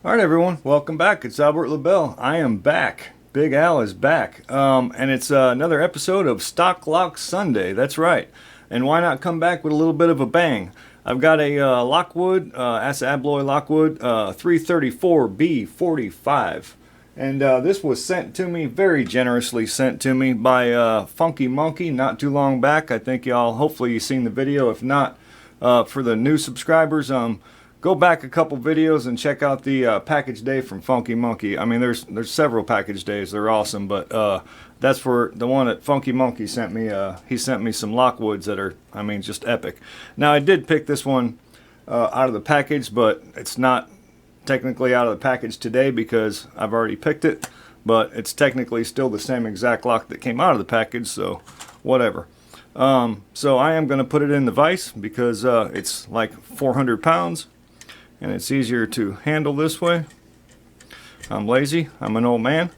All right, everyone, welcome back. It's Albert Lebel. I am back. Big Al is back. And it's another episode of Stock Lock Sunday. That's right. And why not come back with a little bit of a bang? I've got a Lockwood, Assa Abloy Lockwood 334B45. And this was sent to me, very generously sent to me by FunKey MonKey not too long back. I think y'all, hopefully you've seen the video. If not, for the new subscribers, go back a couple videos and check out the package day from FunKey MonKey. I mean, there's several package days. They're awesome, but that's for the one that FunKey MonKey sent me. He sent me some Lockwoods that are, I mean, just epic. Now, I did pick this one out of the package, but it's not technically out of the package today because I've already picked it, but it's technically still the same exact lock that came out of the package, so whatever. So I am going to put it in the vise because it's like 400 pounds. And it's easier to handle this way. I'm lazy. I'm an old man.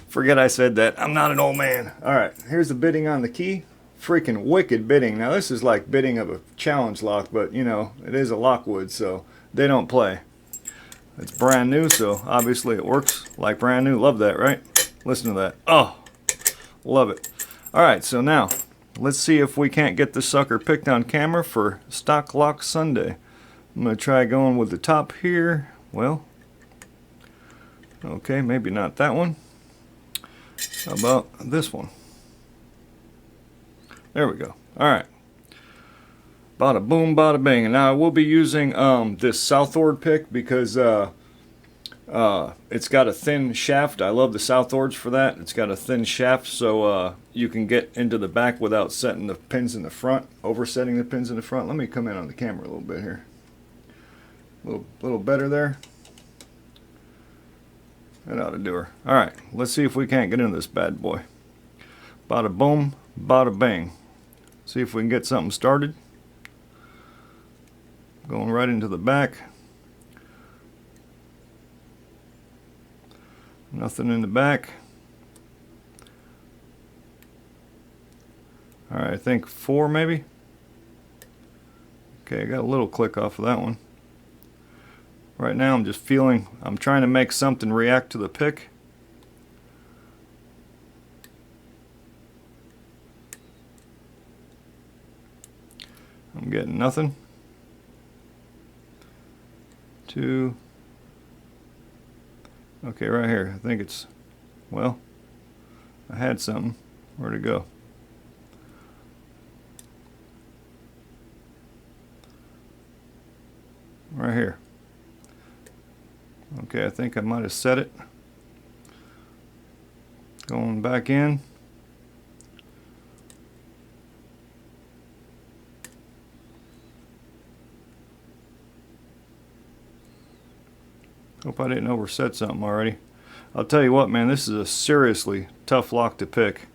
Forget I said that. I'm not an old man. Alright, here's the bidding on the key. Freaking wicked bidding. Now this is like bidding of a challenge lock, but you know, it is a Lockwood, so they don't play. It's brand new, so obviously it works like brand new. Love that, right? Listen to that. Oh, love it. Alright, so now let's see if we can't get this sucker picked on camera for Stock Lock Sunday. I'm going to try going with the top here. Well, okay, maybe not that one. How about this one? There we go. Alright. Bada boom, bada bing. And now I will be using this Southward pick because it's got a thin shaft. I love the Southwards for that. It's got a thin shaft, so you can get into the back without setting the pins in the front, oversetting the pins in the front. Let me come in on the camera a little bit here. A little better there. That ought to do her. Alright, let's see if we can't get into this bad boy. Bada boom, bada bang. See if we can get something started. Going right into the back. Nothing in the back. Alright, I think 4 maybe. Okay, I got a little click off of that one. Right now I'm just feeling, I'm trying to make something react to the pick. I'm getting nothing. 2. Okay, right here. I think it's, well, I had something. Where'd it go? Right here. Okay, I think I might have set it. Going back in. Hope I didn't overset something already. I'll tell you what, man, this is a seriously tough lock to pick.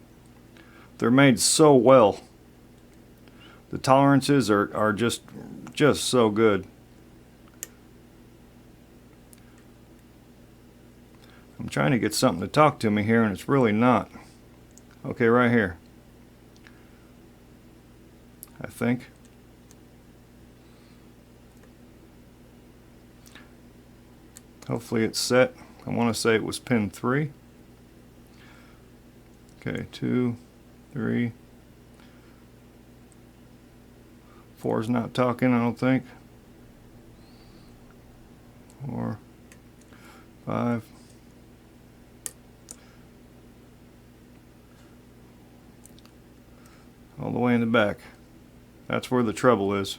They're made so well. The tolerances are just so good. I'm trying to get something to talk to me here, and it's really not. Okay, right here. I think. Hopefully it's set. I want to say it was pin 3. Okay, 2, 3. 4 is not talking, I don't think. 4, 5. All the way in the back. That's where the trouble is.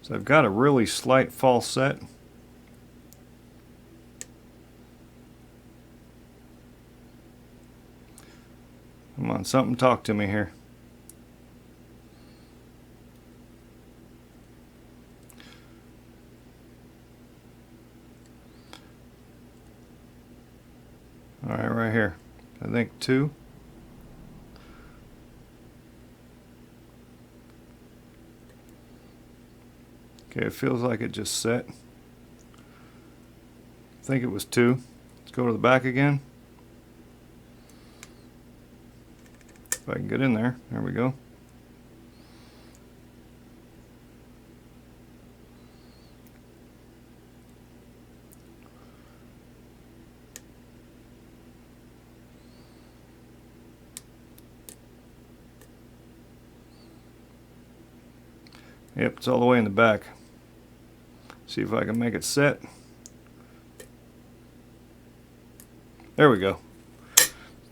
So I've got a really slight false set. Come on, something talk to me here. Alright, right here. I think 2. Okay, it feels like it just set. I think it was 2. Let's go to the back again. If I can get in there. There we go. Yep, it's all the way in the back. See if I can make it set. There we go.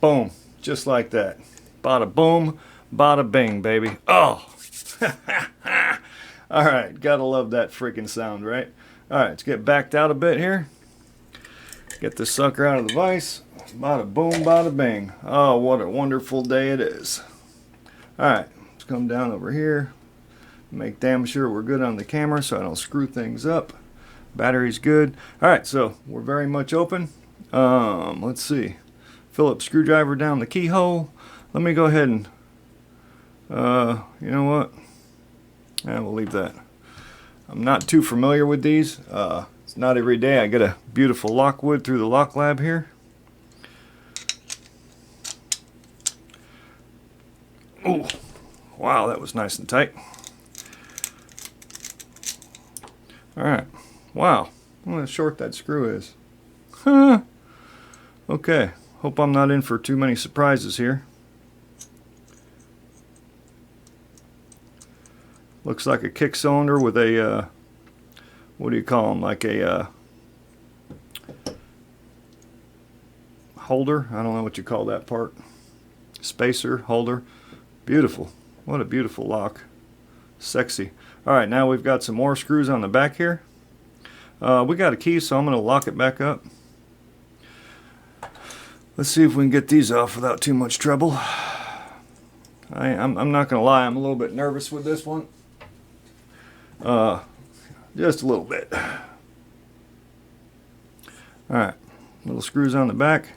Boom. Just like that. Bada boom, bada bing, baby. Oh! Alright, gotta love that freaking sound, right? Alright, let's get backed out a bit here. Get this sucker out of the vise. Bada boom, bada bing. Oh, what a wonderful day it is. Alright, let's come down over here. Make damn sure we're good on the camera so I don't screw things up. Battery's good. Alright, so we're very much open. Let's see. Phillips screwdriver down the keyhole. Let me go ahead and, you know what? Yeah, we'll leave that. I'm not too familiar with these. It's not every day I get a beautiful Lockwood through the Lock Lab here. Oh, wow, that was nice and tight. Alright, wow, look how short that screw is. Huh. Okay, hope I'm not in for too many surprises here. Looks like a kick cylinder with a, what do you call them, like a holder? I don't know what you call that part. Spacer, holder. Beautiful. What a beautiful lock. Sexy. Alright, now we've got some more screws on the back here. We got a key, so I'm going to lock it back up. Let's see if we can get these off without too much trouble. I'm not going to lie, I'm a little bit nervous with this one. Just a little bit. Alright, little screws on the back.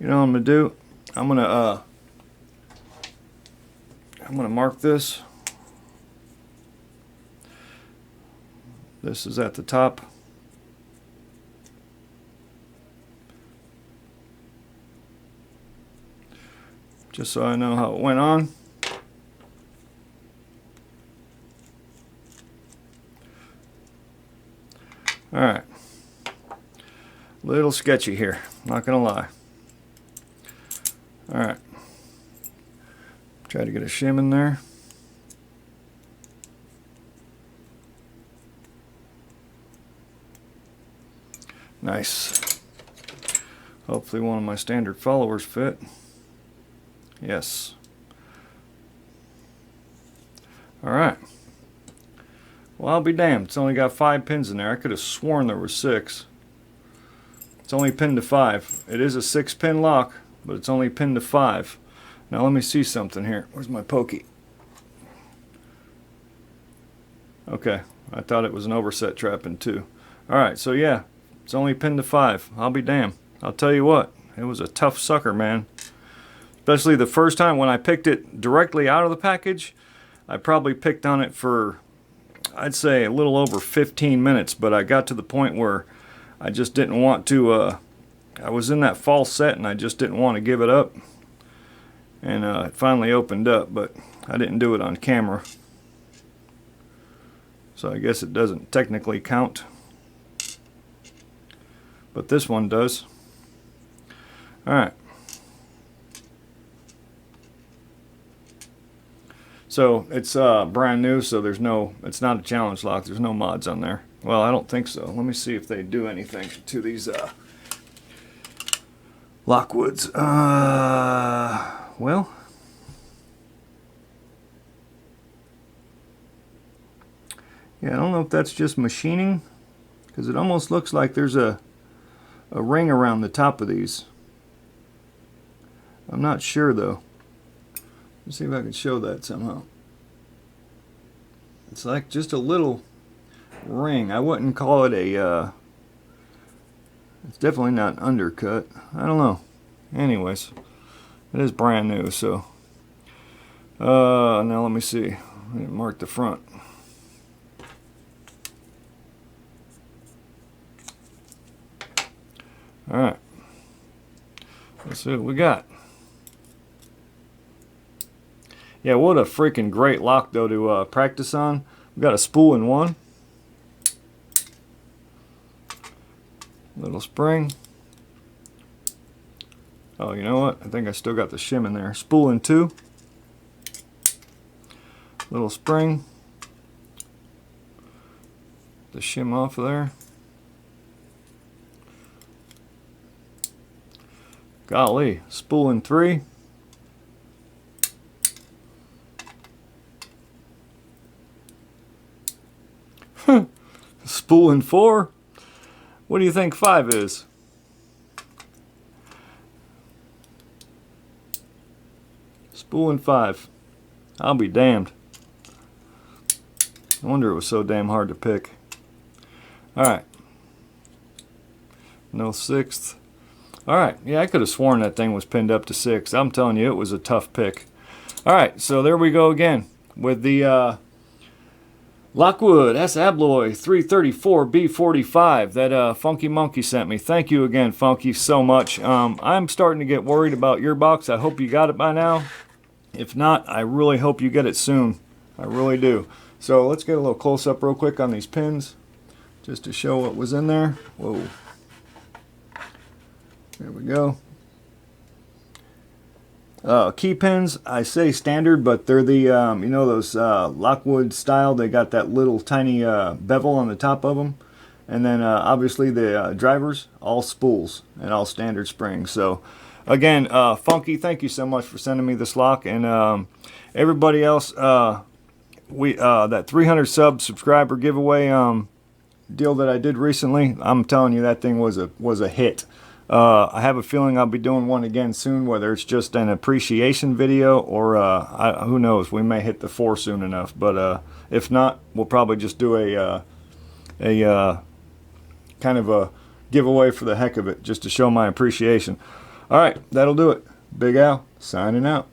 You know what I'm going to do? I'm going to mark this. This is at the top. Just so I know how it went on. Alright. Little sketchy here, not gonna lie. Alright. Try to get a shim in there. Nice. Hopefully one of my standard followers fit. Yes. Alright. Well, I'll be damned. It's only got 5 pins in there. I could have sworn there were 6. It's only pinned to 5. It is a 6-pin lock, but it's only pinned to 5. Now let me see something here. Where's my pokey? Okay. I thought it was an overset trap in 2. Alright, so yeah. It's only pinned to 5. I'll be damned. I'll tell you what. It was a tough sucker, man. Especially the first time when I picked it directly out of the package. I probably picked on it for, I'd say, a little over 15 minutes. But I got to the point where I just didn't want to, I was in that false set and I just didn't want to give it up. And it finally opened up, but I didn't do it on camera. So I guess it doesn't technically count. But this one does. Alright. So it's brand new, so there's no, it's not a challenge lock, there's no mods on there. Well, I don't think so. Let me see if they do anything to these Lockwoods. Well, yeah, I don't know if that's just machining, because it almost looks like there's a ring around the top of these. I'm not sure though. Let's see if I can show that somehow. It's like just a little ring. I wouldn't call it a it's definitely not an undercut. I don't know. Anyways, it is brand new, so now let me see. Mark the front. Alright. Let's see what we got. Yeah, what a freaking great lock though to practice on. We got a spool in one. Little spring. Oh, you know what? I think I still got the shim in there. Spool in two. Little spring. The shim off of there. Golly, spool in three. Spool in four. What do you think 5 is? Spool in 5. I'll be damned. I wonder it was so damn hard to pick. Alright. No 6th. Alright, yeah, I could have sworn that thing was pinned up to 6. I'm telling you, it was a tough pick. Alright, so there we go again with the Lockwood Assa Abloy 334B45 that FunKey MonKey sent me. Thank you again, FunKey, so much. I'm starting to get worried about your box. I hope you got it by now. If not, I really hope you get it soon. I really do. So let's get a little close-up real quick on these pins, just to show what was in there. Whoa. There we go. Key pins, I say standard, but they're the, you know, those Lockwood style. They got that little tiny bevel on the top of them. And then obviously the drivers, all spools and all standard springs. So again, FunKey, thank you so much for sending me this lock. And everybody else, that 300 subscriber giveaway deal that I did recently, I'm telling you, that thing was a hit. I have a feeling I'll be doing one again soon, whether it's just an appreciation video or who knows, we may hit the 4 soon enough. But if not, we'll probably just do a kind of a giveaway for the heck of it, just to show my appreciation. All right, that'll do it. Big Al signing out.